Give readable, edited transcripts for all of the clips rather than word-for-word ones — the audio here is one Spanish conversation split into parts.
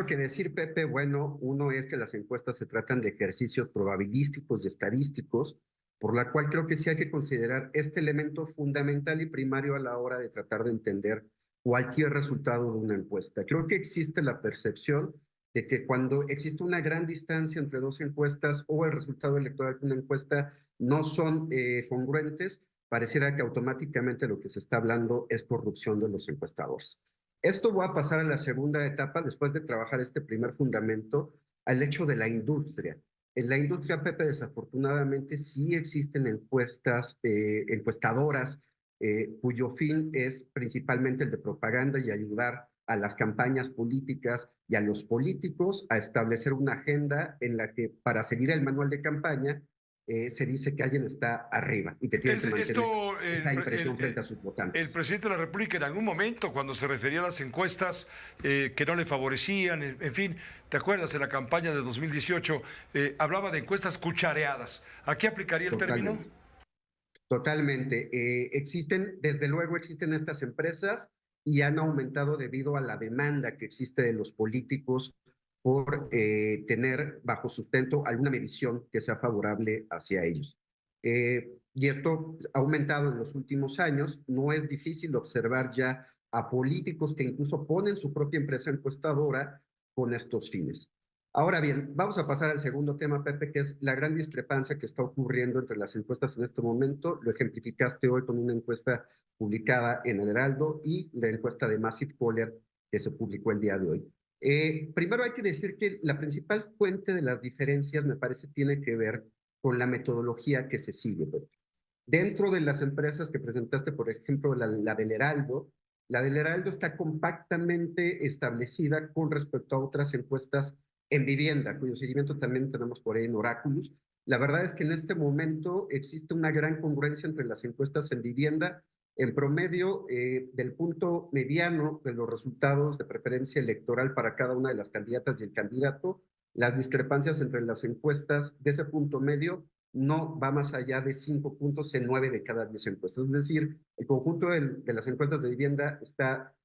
primero que decir, Pepe, bueno, uno es que las encuestas se tratan de ejercicios probabilísticos y estadísticos, por la cual creo que sí hay que considerar este elemento fundamental y primario a la hora de tratar de entender cualquier resultado de una encuesta. Creo que existe la percepción de que cuando existe una gran distancia entre dos encuestas o el resultado electoral de una encuesta no son congruentes, pareciera que automáticamente lo que se está hablando es corrupción de los encuestadores. Esto va a pasar a la segunda etapa, después de trabajar este primer fundamento, al hecho de la industria. En la industria, Pepe, desafortunadamente sí existen encuestadoras cuyo fin es principalmente el de propaganda y ayudar a las campañas políticas y a los políticos a establecer una agenda en la que para seguir el manual de campaña se dice que alguien está arriba y que tiene que mantener esa impresión frente a sus El votantes. presidente de la República en algún momento, cuando se refería a las encuestas que no le favorecían, en fin, ¿te acuerdas? En la campaña de 2018 hablaba de encuestas cuchareadas. ¿A qué aplicaría el término? Totalmente. Totalmente. Desde luego existen estas empresas y han aumentado debido a la demanda que existe de los políticos por tener bajo sustento alguna medición que sea favorable hacia ellos. Y esto ha aumentado en los últimos años. No es difícil observar ya a políticos que incluso ponen su propia empresa encuestadora con estos fines. Ahora bien, vamos a pasar al segundo tema, Pepe, que es la gran discrepancia que está ocurriendo entre las encuestas en este momento. Lo ejemplificaste hoy con una encuesta publicada en El Heraldo y la encuesta de Massive Caller que se publicó el día de hoy. Primero hay que decir que la principal fuente de las diferencias, me parece, tiene que ver con la metodología que se sigue, Pepe. Dentro de las empresas que presentaste, por ejemplo, la del Heraldo está compactamente establecida con respecto a otras encuestas en vivienda, cuyo seguimiento también tenemos por ahí en Oráculos. La verdad es que en este momento existe una gran congruencia entre las encuestas en vivienda. En promedio, del punto mediano de los resultados de preferencia electoral para cada una de las candidatas y el candidato, las discrepancias entre las encuestas de ese punto medio no va más allá de 5 puntos en 9 de cada 10 encuestas. Es decir, el conjunto de las encuestas de vivienda está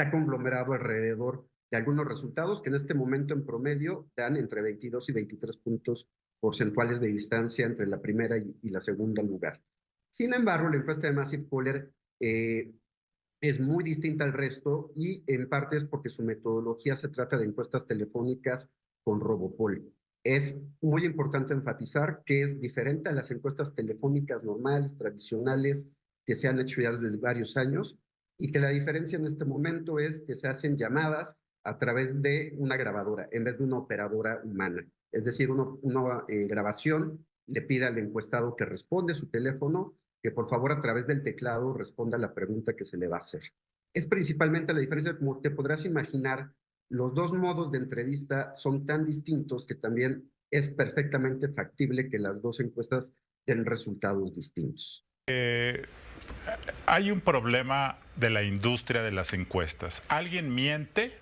conglomerado alrededor de algunos resultados que en este momento en promedio dan entre 22 y 23 puntos porcentuales de distancia entre la primera y la segunda lugar. Sin embargo, la encuesta de Massive Caller es muy distinta al resto y en parte es porque su metodología se trata de encuestas telefónicas con Robopol. Es muy importante enfatizar que es diferente a las encuestas telefónicas normales, tradicionales, que se han hecho ya desde varios años y que la diferencia en este momento es que se hacen llamadas a través de una grabadora en vez de una operadora humana. Es decir, una grabación le pide al encuestado que responde su teléfono que por favor a través del teclado responda la pregunta que se le va a hacer. Es principalmente la diferencia, como te podrás imaginar, los dos modos de entrevista son tan distintos que también es perfectamente factible que las dos encuestas den resultados distintos. Hay un problema de la industria de las encuestas. Alguien miente,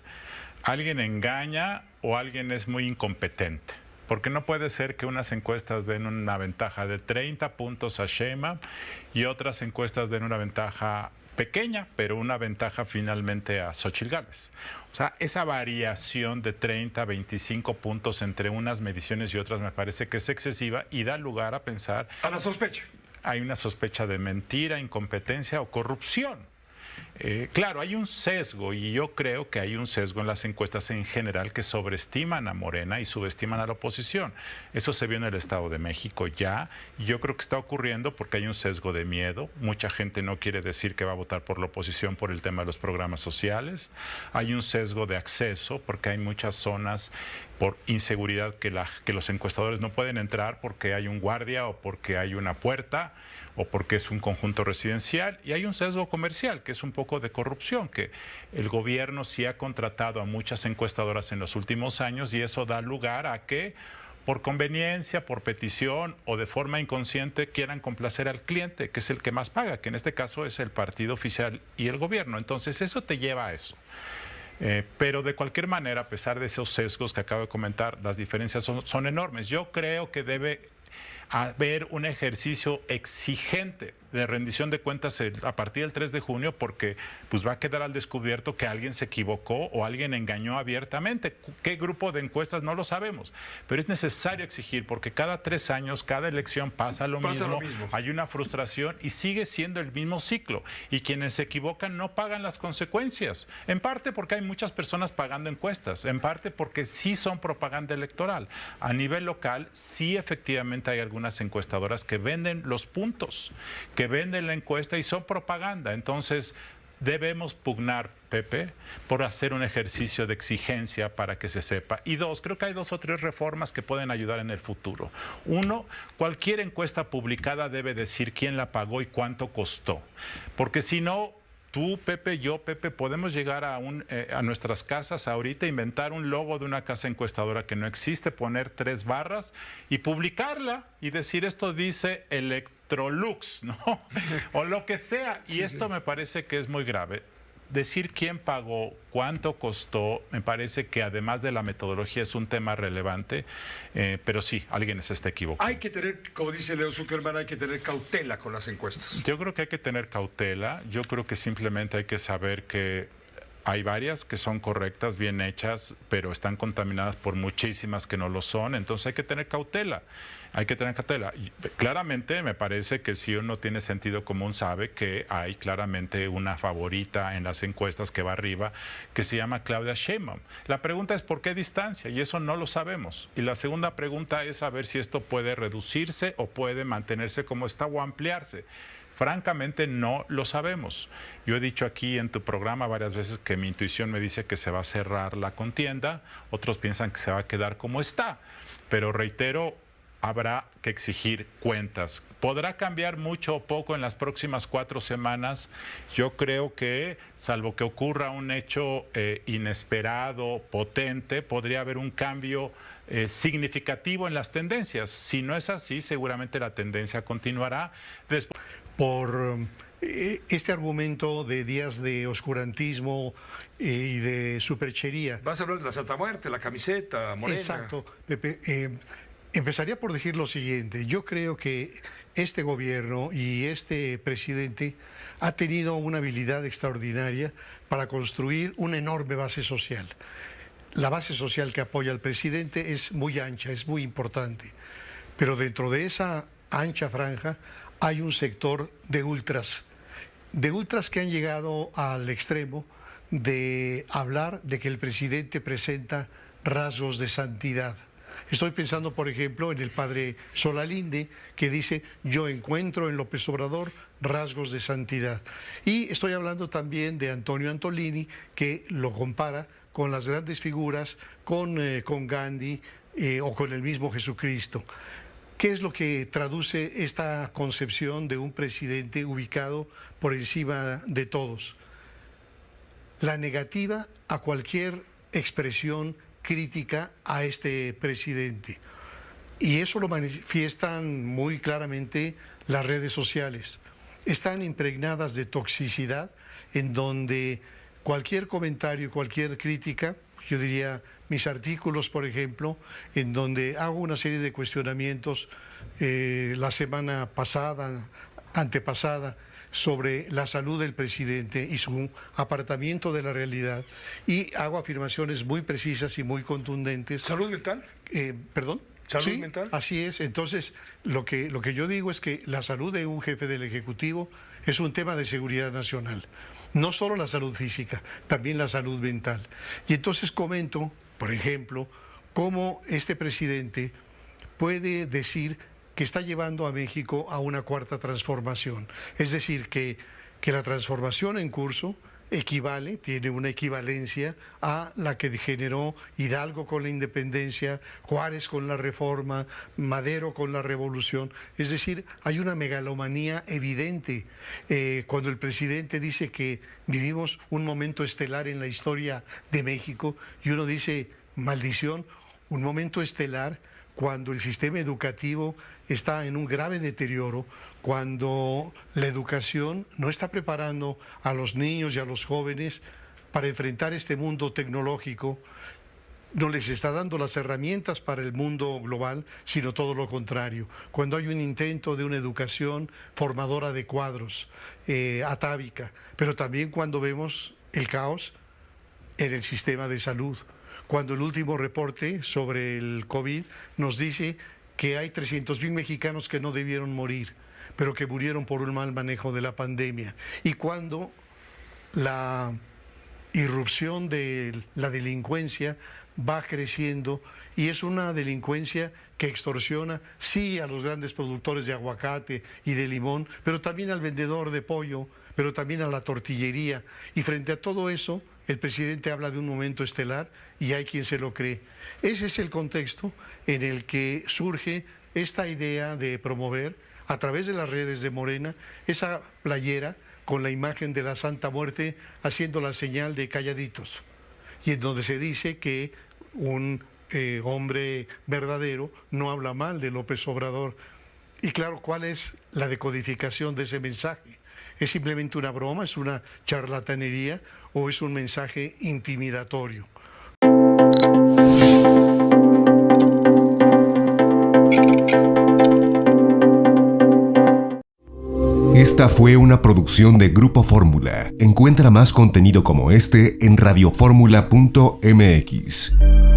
alguien engaña o alguien es muy incompetente. Porque no puede ser que unas encuestas den una ventaja de 30 puntos a Sheinbaum y otras encuestas den una ventaja pequeña, pero una ventaja finalmente a Xóchitl Gálvez. O sea, esa variación de 30, 25 puntos entre unas mediciones y otras me parece que es excesiva y da lugar a pensar... A la sospecha. Hay una sospecha de mentira, incompetencia o corrupción. Claro, hay un sesgo y yo creo que hay un sesgo en las encuestas en general que sobreestiman a Morena y subestiman a la oposición. Eso se vio en el Estado de México ya y yo creo que está ocurriendo porque hay un sesgo de miedo. Mucha gente no quiere decir que va a votar por la oposición por el tema de los programas sociales. Hay un sesgo de acceso porque hay muchas zonas por inseguridad que los encuestadores no pueden entrar porque hay un guardia o porque hay una puerta o porque es un conjunto residencial, y hay un sesgo comercial, que es un poco de corrupción, que el gobierno sí ha contratado a muchas encuestadoras en los últimos años y eso da lugar a que por conveniencia, por petición o de forma inconsciente quieran complacer al cliente, que es el que más paga, que en este caso es el partido oficial y el gobierno. Entonces eso te lleva a eso. Pero de cualquier manera, a pesar de esos sesgos que acabo de comentar, las diferencias son enormes. Yo creo que debe haber un ejercicio exigente de rendición de cuentas a partir del 3 de junio, porque pues va a quedar al descubierto que alguien se equivocó o alguien engañó abiertamente. ¿Qué grupo de encuestas? No lo sabemos, pero es necesario exigir, porque cada 3 años, cada elección pasa lo mismo, hay una frustración y sigue siendo el mismo ciclo, y quienes se equivocan no pagan las consecuencias, en parte porque hay muchas personas pagando encuestas, en parte porque sí son propaganda electoral. A nivel local, sí efectivamente hay algunas encuestadoras que venden los puntos, que venden la encuesta y son propaganda. Entonces, debemos pugnar, Pepe, por hacer un ejercicio de exigencia para que se sepa. Y dos, creo que hay 2 o 3 reformas que pueden ayudar en el futuro. Uno, cualquier encuesta publicada debe decir quién la pagó y cuánto costó. Porque si no, tú, Pepe, yo, Pepe, podemos llegar a nuestras casas ahorita, inventar un logo de una casa encuestadora que no existe, poner 3 barras y publicarla y decir esto dice Electrolux, ¿no? O lo que sea. Y esto me parece que es muy grave. Decir quién pagó, cuánto costó, me parece que además de la metodología es un tema relevante, pero sí, alguien se está equivocando. Hay que tener, como dice Leo Zuckerman, hay que tener cautela con las encuestas. Yo creo que hay que tener cautela, yo creo que simplemente hay que saber que hay varias que son correctas, bien hechas, pero están contaminadas por muchísimas que no lo son, entonces hay que tener cautela. Hay que tener cautela. Claramente me parece que si uno tiene sentido común sabe que hay claramente una favorita en las encuestas que va arriba que se llama Claudia Sheinbaum. La pregunta es ¿por qué distancia? Y eso no lo sabemos. Y la segunda pregunta es saber si esto puede reducirse o puede mantenerse como está o ampliarse. Francamente no lo sabemos. Yo he dicho aquí en tu programa varias veces que mi intuición me dice que se va a cerrar la contienda, otros piensan que se va a quedar como está, pero reitero, habrá que exigir cuentas. ¿Podrá cambiar mucho o poco en las próximas 4 semanas? Yo creo que, salvo que ocurra un hecho inesperado, potente, podría haber un cambio significativo en las tendencias. Si no es así, seguramente la tendencia continuará. Por este argumento de días de oscurantismo y de superchería. Vas a hablar de la Santa Muerte, la camiseta, Morena. Exacto, Pepe. Empezaría por decir lo siguiente. Yo creo que este gobierno y este presidente ha tenido una habilidad extraordinaria para construir una enorme base social. La base social que apoya al presidente es muy ancha, es muy importante. Pero dentro de esa ancha franja hay un sector de ultras que han llegado al extremo de hablar de que el presidente presenta rasgos de santidad. Estoy pensando, por ejemplo, en el padre Solalinde, que dice, yo encuentro en López Obrador rasgos de santidad. Y estoy hablando también de Antonio Antolini, que lo compara con las grandes figuras, con Gandhi o con el mismo Jesucristo. ¿Qué es lo que traduce esta concepción de un presidente ubicado por encima de todos? La negativa a cualquier expresión crítica a este presidente. Y eso lo manifiestan muy claramente las redes sociales. Están impregnadas de toxicidad en donde cualquier comentario, cualquier crítica, yo diría mis artículos, por ejemplo, en donde hago una serie de cuestionamientos la semana pasada, antepasada, sobre la salud del presidente y su apartamiento de la realidad, y hago afirmaciones muy precisas y muy contundentes. ¿Salud mental? ¿Perdón? ¿Salud mental? Así es. Entonces, lo que yo digo es que la salud de un jefe del Ejecutivo es un tema de seguridad nacional. No solo la salud física, también la salud mental. Y entonces comento, por ejemplo, cómo este presidente puede decir que está llevando a México a una 4ª transformación. Es decir, que la transformación en curso tiene una equivalencia a la que generó Hidalgo con la independencia, Juárez con la reforma, Madero con la revolución. Es decir, hay una megalomanía evidente cuando el presidente dice que vivimos un momento estelar en la historia de México, y uno dice, maldición, un momento estelar cuando el sistema educativo está en un grave deterioro, cuando la educación no está preparando a los niños y a los jóvenes para enfrentar este mundo tecnológico, no les está dando las herramientas para el mundo global, sino todo lo contrario. Cuando hay un intento de una educación formadora de cuadros, atávica, pero también cuando vemos el caos en el sistema de salud. Cuando el último reporte sobre el COVID nos dice que hay 300,000 mexicanos que no debieron morir, pero que murieron por un mal manejo de la pandemia. Y cuando la irrupción de la delincuencia va creciendo, y es una delincuencia que extorsiona, sí, a los grandes productores de aguacate y de limón, pero también al vendedor de pollo, pero también a la tortillería. Y frente a todo eso, el presidente habla de un momento estelar y hay quien se lo cree. Ese es el contexto en el que surge esta idea de promover, a través de las redes de Morena, esa playera con la imagen de la Santa Muerte haciendo la señal de calladitos, y en donde se dice que un hombre verdadero no habla mal de López Obrador. Y claro, ¿cuál es la decodificación de ese mensaje? ¿Es simplemente una broma, es una charlatanería o es un mensaje intimidatorio? Esta fue una producción de Grupo Fórmula. Encuentra más contenido como este en radioformula.mx.